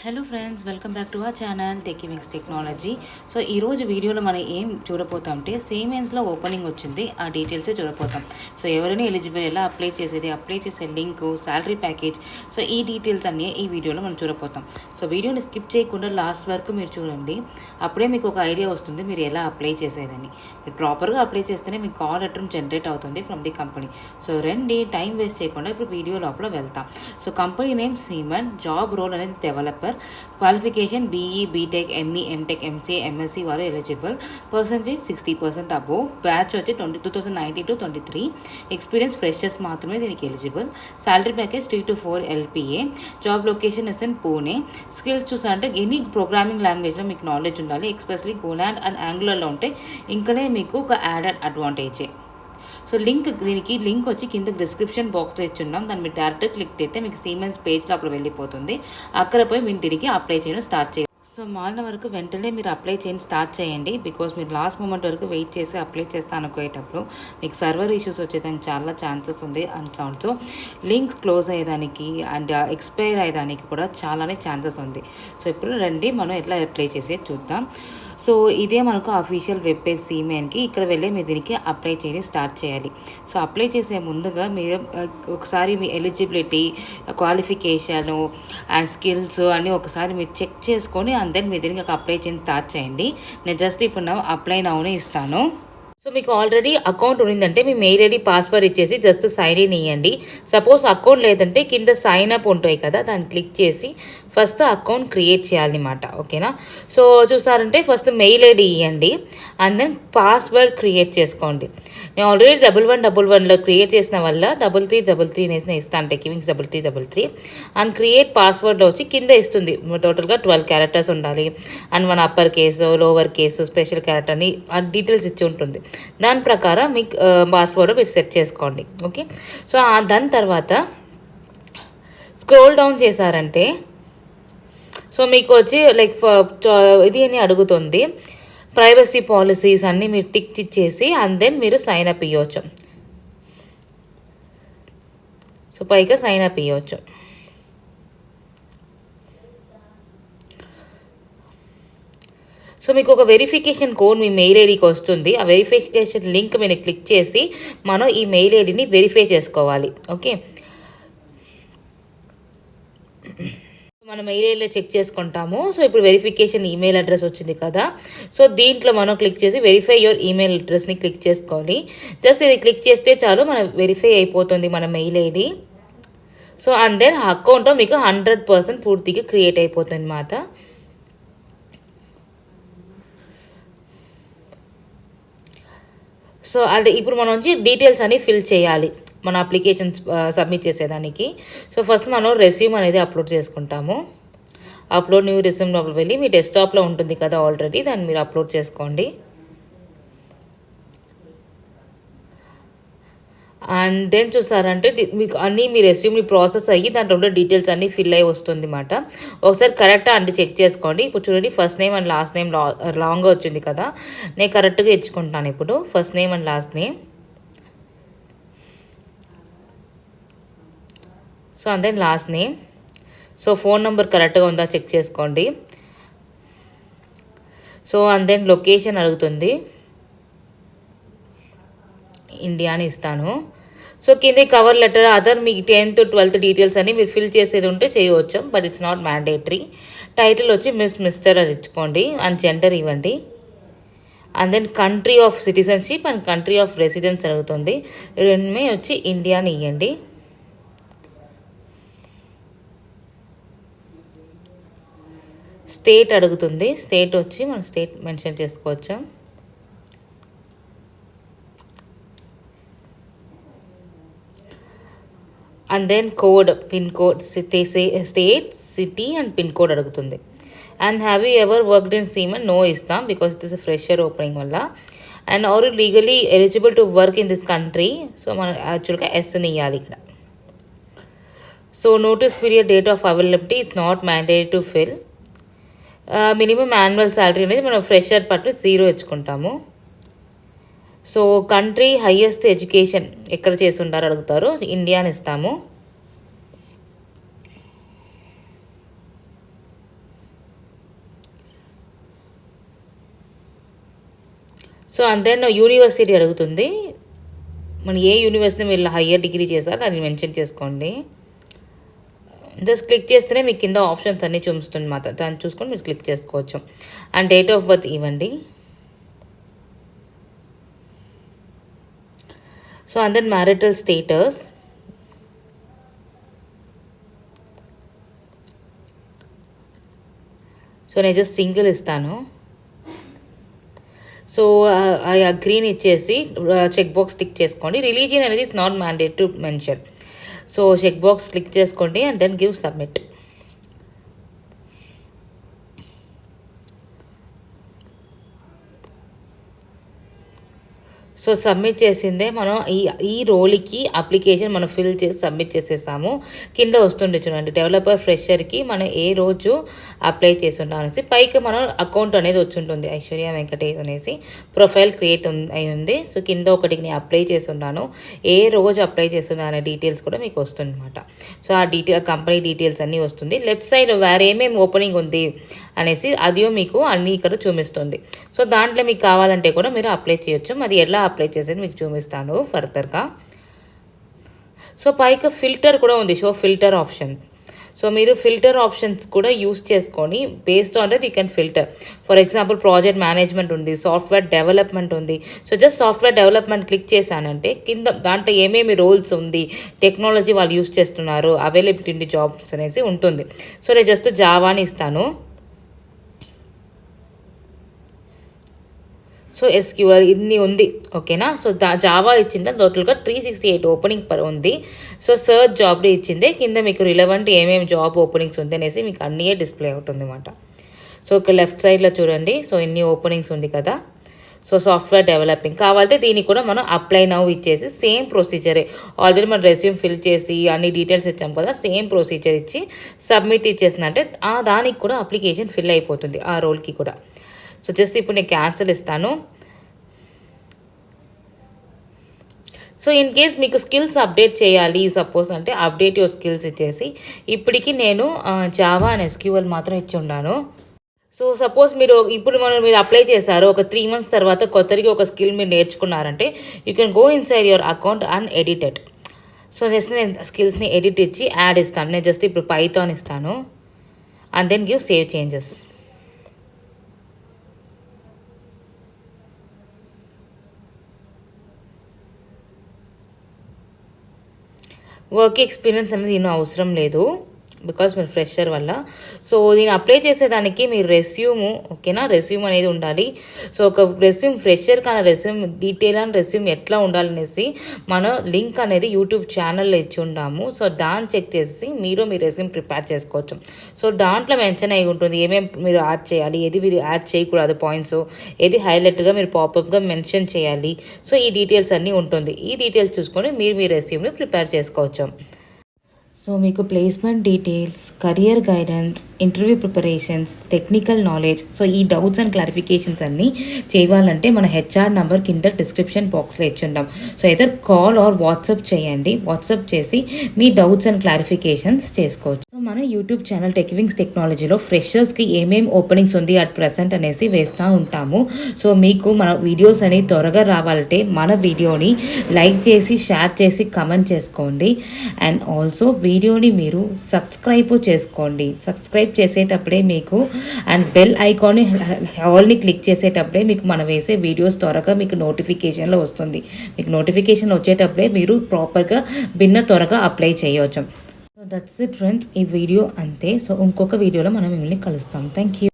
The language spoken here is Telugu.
Hello friends, welcome back to our channel Tekkimix technology. So ఈరోజు వీడియోలో మనం ఏం చూడపోతాం అంటే సీమెన్స్లో ఓపెనింగ్ వచ్చింది, ఆ డీటెయిల్సే చూడపోతాం. సో ఎవరైనా ఎలిజిబుల్, ఎలా అప్లై చేసేది, అప్లై చేసే లింక్, శాలరీ ప్యాకేజ్, సో ఈ డీటెయిల్స్ అన్నీ ఈ వీడియోలో మనం చూడపోతాం. సో వీడియోని స్కిప్ చేయకుండా లాస్ట్ వరకు మీరు చూడండి, అప్పుడే మీకు ఒక ఐడియా వస్తుంది మీరు ఎలా అప్లై చేసేదని. మీరు ప్రాపర్గా అప్లై చేస్తేనే మీకు కాల్ లెటర్ జనరేట్ అవుతుంది ఫ్రమ్ ది కంపెనీ. సో రండి, టైం వేస్ట్ చేయకుండా ఇప్పుడు వీడియో లోపల వెళ్తాం. So company name Siemens, job role అనేది developer, qualification BE, BTech, ME, MTech, MCA, MSc వారు ఎలిజిబుల్, పర్సంటేజ్ 60% అబోవ్, బ్యాచ్ వచ్చి 2019 to 23, ఎక్స్పీరియన్స్ ఫ్రెషర్స్ మాత్రమే దీనికి eligible, salary package 3 to 4 LPA, job location is in Pune. Skills చూసారంటే ఎనీ ప్రోగ్రామింగ్ లాంగ్వేజ్లో మీకు నాలెడ్జ్ ఉండాలి, ఎక్స్పెషలీ గోలాండ్ అండ్ యాంగులర్లో ఉంటే ఇంకనే మీకు ఒక యాడెడ్ అడ్వాంటేజే. సో దీనికి లింక్ వచ్చి కింద డిస్క్రిప్షన్ బాక్స్లో ఇచ్చున్నాం, దాన్ని మీరు డైరెక్ట్ క్లిక్ అయితే మీకు సీమెన్స్ పేజ్ లోపల వెళ్ళిపోతుంది. అక్కడ పోయి మీరు తిరిగి అప్లై చేయడం స్టార్ట్ చేయండి. సో మారిన వరకు వెంటనే మీరు అప్లై చేయని స్టార్ట్ చేయండి, బికాస్ మీరు లాస్ట్ మూమెంట్ వరకు వెయిట్ చేసి అప్లై చేస్తా అనుకునేటప్పుడు మీకు సర్వర్ ఇష్యూస్ వచ్చేదానికి చాలా ఛాన్సెస్ ఉంది. అండ్ ఆల్సో లింక్స్ క్లోజ్ అయ్యేదానికి అండ్ ఎక్స్పైర్ అయ్యేదానికి కూడా చాలానే ఛాన్సెస్ ఉంది. సో ఇప్పుడు రండి మనం ఎట్లా అప్లై చేసేది చూద్దాం. సో ఇదే మనకు అఫీషియల్ వెబ్ పేజ్ సీమెన్కి. ఇక్కడ వెళ్ళి మీరు దీనికి అప్లై చేయడం స్టార్ట్ చేయాలి. సో అప్లై చేసే ముందుగా మీరు ఒకసారి మీ ఎలిజిబిలిటీ, క్వాలిఫికేషను అండ్ స్కిల్స్ అన్నీ ఒకసారి మీరు చెక్ చేసుకొని అండ్ దెన్ మీరు దీనికి అప్లై చేయడం స్టార్ట్ చేయండి. నేను జస్ట్ ఇప్పుడు అప్లై నౌనే ఇస్తాను. సో మీకు ఆల్రెడీ అకౌంట్ ఉండిందంటే మీ మెయిల్ ఐడి, పాస్వర్డ్ ఇచ్చేసి జస్ట్ సైన్ ఇన్ ఇవ్వండి. సపోజ్ అకౌంట్ లేదంటే కింద సైన్ అప్ ఉంటాయి కదా, దాన్ని క్లిక్ చేసి ఫస్ట్ అకౌంట్ క్రియేట్ చేయాలన్నమాట. ఓకేనా? సో చూసారంటే ఫస్ట్ మెయిల్ ఐడి ఇవ్వండి అండ్ దెన్ పాస్వర్డ్ క్రియేట్ చేసుకోండి. నేను ఆల్రెడీ 1111లో క్రియేట్ చేసిన వల్ల 3333 నేను ఇస్తాను, టెక్కిమిక్స్ 3333 అండ్ క్రియేట్ పాస్వర్డ్లో వచ్చి కింద ఇస్తుంది టోటల్గా 12 క్యారెక్టర్స్ ఉండాలి అండ్ మన upper case, lower case, special character అని ఆ డీటెయిల్స్ ఇచ్చి ఉంటుంది. దాని ప్రకారం మీకు పాస్వర్డ్ మీరు సెట్ చేసుకోండి. ఓకే, సో దాని తర్వాత స్క్రోల్ డౌన్ చేశారంటే సో మీకు వచ్చి లైక్ ఇది అని అడుగుతుంది, ప్రైవసీ పాలసీస్ అన్నీ మీరు టిక్ ఇచ్చేసి అండ్ దెన్ మీరు సైన్ అప్ ఇవ్వచ్చు. సో పైగా సైన్ అప్ ఇవ్వచ్చు. సో మీకు ఒక వెరిఫికేషన్ కోడ్ మీ మెయిల్ ఐడికి వస్తుంది. ఆ వెరిఫికేషన్ లింక్ మీరు క్లిక్ చేసి మనం ఈ మెయిల్ ఐడిని వెరిఫై చేసుకోవాలి. ఓకే, మనం మెయిల్ ఐడిలో చెక్ చేసుకుంటాము. సో ఇప్పుడు వెరిఫికేషన్ ఈమెయిల్ అడ్రస్ వచ్చింది కదా, సో దీంట్లో మనం క్లిక్ చేసి వెరిఫై యువర్ ఈమెయిల్ అడ్రస్ని క్లిక్ చేసుకోవాలి. జస్ట్ ఇది క్లిక్ చేస్తే చాలు మన వెరిఫై అయిపోతుంది మన mail ID. So and then account మీకు 100% పూర్తిగా క్రియేట్ అయిపోతుంది అన్నమాట. సో అంటే ఇప్పుడు మనం వచ్చి డీటెయిల్స్ అన్ని ఫిల్ చేయాలి మన అప్లికేషన్స్ సబ్మిట్ చేసేదానికి. సో ఫస్ట్ మనం రెస్యూమ్ అనేది అప్లోడ్ చేసుకుంటాము. అప్లోడ్ న్యూ రెస్యూమ్ లోపల వెళ్ళి మీ డెస్క్టాప్లో ఉంటుంది కదా ఆల్రెడీ, దాన్ని మీరు అప్లోడ్ చేసుకోండి. అండ్ దెన్ చూసారంటే మీకు అన్నీ మీ రెస్యూమ్ని ప్రాసెస్ అయ్యి దాంట్లో ఉండే డీటెయిల్స్ అన్నీ ఫిల్ అయ్యి వస్తుంది అన్నమాట. ఒకసారి కరెక్టా అంటే చెక్ చేసుకోండి. ఇప్పుడు చూడండి, first name and last name లాంగ్గా వచ్చింది కదా, నేను కరెక్ట్గా ఇచ్చుకుంటాను. ఇప్పుడు first name and last name, so and then last name. So phone number కరెక్ట్గా ఉందా చెక్ చేసుకోండి. సో అండ్ దెన్ లొకేషన్ అడుగుతుంది, ఇండియా అని ఇస్తాను. సో కింద కవర్ లెటర్, అదర్ మీకు 10th to 12th డీటెయిల్స్ అని మీరు ఫిల్ చేసేది ఉంటే చేయవచ్చు, but it's not mandatory. Title వచ్చి మిస్టర్ అని ఇచ్చుకోండి అండ్ జెండర్ ఇవ్వండి. And then country of citizenship and country of residence అడుగుతుంది, రెండుమే వచ్చి ఇండియా అని ఇవ్వండి. స్టేట్ అడుగుతుంది, స్టేట్ వచ్చి మనం స్టేట్ మెన్షన్ చేసుకోవచ్చు. And then code, pin code, state, city and pin code అడుగుతుంది. And have you ever worked in Siemens? No ఇస్తాం, because it is fresher opening వల్ల. And are legally eligible to work in this country, so మనం యాక్చువల్గా ఎస్ని ఇవ్వాలి ఇక్కడ. So notice period, date of availability, it's not mandatory to fill. Minimum annual salary అనేది మనం ఫ్రెషర్ పట్ల 0 ఇచ్చుకుంటాము. సో కంట్రీ, హైయెస్ట్ ఎడ్యుకేషన్ ఎక్కడ చేసి ఉంటారో అడుగుతారు, ఇండియా అని ఇస్తాము. సో అండ్ దెన్ యూనివర్సిటీ అడుగుతుంది. మనం ఏ యూనివర్సిటీ మీరు హయ్యర్ డిగ్రీ చేశారో దాన్ని మెన్షన్ చేసుకోండి. జస్ట్ క్లిక్ చేస్తేనే మీకు కింద ఆప్షన్స్ అన్నీ చూపిస్తుంది మాట. దాన్ని చూసుకొని మీరు క్లిక్ చేసుకోవచ్చు. అండ్ డేట్ ఆఫ్ బర్త్ ఇవ్వండి. So and then marital status. So నేను జస్ట్ సింగిల్ ఇస్తాను. సో ఐ అగ్రీని ఇచ్చేసి చెక్ బాక్స్ టిక్ చేసుకోండి. రిలీజియన్ అనేది is not mandate to mention. So check box click చేసుకోండి and then give submit. So submit చేసిందే మనం ఈ రోల్కి అప్లికేషన్ మనం ఫిల్ చేసి సబ్మిట్ చేసేసాము. కింద వస్తుండే చూడండి, డెవలపర్ ఫ్రెషర్కి మనం ఏ రోజు అప్లై చేసి ఉంటాం అనేసి. పైకి మనం అకౌంట్ అనేది వచ్చి ఉంటుంది, ఐశ్వర్య వెంకటేష్ అనేసి ప్రొఫైల్ క్రియేట్ అయి ఉంది. సో కింద ఒకటికి నేను అప్లై చేసి ఉన్నాను, ఏ రోజు అప్లై చేస్తున్నా అనే డీటెయిల్స్ కూడా మీకు వస్తుంది అనమాట. సో ఆ కంపెనీ డీటెయిల్స్ అన్నీ వస్తుంది. లెఫ్ట్ సైడ్ వేరే ఏమేమి ఓపెనింగ్ ఉంది అనేసి అదియో మీకు అన్నీ ఇక్కడ చూపిస్తుంది. సో దాంట్లో మీకు కావాలంటే కూడా మీరు అప్లై చేయొచ్చు. మరి ఎలా అప్లై చేసేది మీకు చూపిస్తాను ఫర్దర్గా. సో పైకి ఫిల్టర్ కూడా ఉంది, షో ఫిల్టర్ ఆప్షన్. సో మీరు ఫిల్టర్ ఆప్షన్స్ కూడా యూస్ చేసుకొని based on that you can filter. For example project management ఉంది, సాఫ్ట్వేర్ డెవలప్మెంట్ ఉంది. So just software development click చేశానంటే కింద దాంట్లో ఏమేమి రోల్స్ ఉంది, టెక్నాలజీ వాళ్ళు యూస్ చేస్తున్నారు, అవైలబిలిటీ జాబ్స్ అనేసి ఉంటుంది. సో నేను జస్ట్ జావాని ఇస్తాను. సో ఎస్క్యూఆర్ ఇన్ని ఉంది, ఓకేనా. సో జావా ఇచ్చిందా టోటల్గా 368 ఓపెనింగ్ ఉంది. సో సర్చ్ జాబ్ని ఇచ్చిందే కింద మీకు రిలవెంట్ ఏమేమి జాబ్ ఓపెనింగ్స్ ఉంది అనేసి మీకు అన్నీ డిస్ప్లే అవుతుంది అనమాట. సో ఒక లెఫ్ట్ సైడ్లో చూడండి, సో ఇన్ని ఓపెనింగ్స్ ఉంది కదా. సో సాఫ్ట్వేర్ డెవలపింగ్ కావాలంటే దీనికి కూడా మనం అప్లై నౌ ఇచ్చేసి సేమ్ ప్రొసీజరే. ఆల్రెడీ మనం రెజ్యూమ్ ఫిల్ చేసి అన్ని డీటెయిల్స్ ఇచ్చాం కదా, సేమ్ ప్రొసీజర్ ఇచ్చి సబ్మిట్ ఇచ్చేసిందంటే దానికి కూడా అప్లికేషన్ ఫిల్ అయిపోతుంది ఆ రోల్కి కూడా. సో జస్ట్ ఇప్పుడు నేను క్యాన్సిల్ ఇస్తాను. సో ఇన్ కేస్ మీకు స్కిల్స్ అప్డేట్ చేయాలి సపోజ్ అంటే అప్డేట్ యువర్ స్కిల్స్ ఇచ్చేసి ఇప్పటికి నేను జావా అండ్ ఎస్క్యూఎల్ మాత్రం ఇచ్చి ఉన్నాను. సో సపోజ్ మీరు మీరు అప్లై చేశారు, ఒక 3 months తర్వాత కొత్తగా ఒక స్కిల్ మీరు నేర్చుకున్నారంటే you can go inside your account and edit it. So just నేను స్కిల్స్ని ఎడిట్ ఇచ్చి యాడ్ ఇస్తాను. నేను జస్ట్ ఇప్పుడు పైథాన్ ఇస్తాను and then give save changes. Work experience అనేది నేను అవసరం లేదు బికాస్ మీరు ఫ్రెషర్ వల్ల. సో నేను అప్లై చేసేదానికి మీరు రెస్యూము, ఓకేనా, రెస్యూమ్ అనేది ఉండాలి. సో ఒక రెస్యూమ్ ఫ్రెషర్ కానీ రెస్యూమ్ డీటెయిల్ అండ్ రెస్యూమ్ ఎట్లా ఉండాలనేసి మనం లింక్ అనేది యూట్యూబ్ ఛానల్లో ఇచ్చి ఉన్నాము. సో దాన్ని చెక్ చేసి మీ రెస్యూమ్ ప్రిపేర్ చేసుకోవచ్చు. సో దాంట్లో మెన్షన్ అయి ఉంటుంది ఏమేమి మీరు యాడ్ చేయాలి, ఏది మీరు యాడ్ చేయకూడదు, పాయింట్స్ ఏది హైలైట్గా మీరు పాపప్గా మెన్షన్ చేయాలి. సో ఈ డీటెయిల్స్ అన్నీ ఉంటుంది. ఈ డీటెయిల్స్ చూసుకొని మీరు మీ రెస్యూమ్ని ప్రిపేర్ చేసుకోవచ్చు. సో మీకు placement details, career guidance, interview preparations, technical knowledge, so ఈ డౌట్స్ అండ్ క్లారిఫికేషన్స్ అన్నీ చేయాలంటే మన హెచ్ఆర్ నెంబర్ కింద డిస్క్రిప్షన్ బాక్స్లో ఇచ్చుంటాం. So either call or WhatsApp చేయండి. వాట్సాప్ చేసి మీ డౌట్స్ అండ్ క్లారిఫికేషన్స్ చేసుకోవచ్చు. సో మన యూట్యూబ్ ఛానల్ టెక్వింగ్స్ టెక్నాలజీలో ఫ్రెషర్స్కి ఏమేమి ఓపెనింగ్స్ ఉంది అట్ ప్రెసెంట్ అనేసి వేస్తూ ఉంటాము. సో మీకు మన వీడియోస్ అనేవి త్వరగా రావాలంటే మన వీడియోని లైక్ చేసి, షేర్ చేసి, కమెంట్ చేసుకోండి. అండ్ ఆల్సో వీడియోని మీరు సబ్స్క్రైబ్ చేసుకోండి. సబ్స్క్రైబ్ చేసేటప్పుడే మీకు అండ్ బెల్ ఐకాన్ని ఆల్ని క్లిక్ చేసేటప్పుడే మీకు మనం వేసే వీడియోస్ త్వరగా మీకు నోటిఫికేషన్లో వస్తుంది. మీకు నోటిఫికేషన్ వచ్చేటప్పుడే మీరు ప్రాపర్గా త్వరగా అప్లై చేయవచ్చు. సో దట్స్ ఇట్ ఫ్రెండ్స్, ఈ వీడియో అంతే. సో ఇంకొక వీడియోలో మనం మిమ్మల్ని కలుస్తాం. Thank you.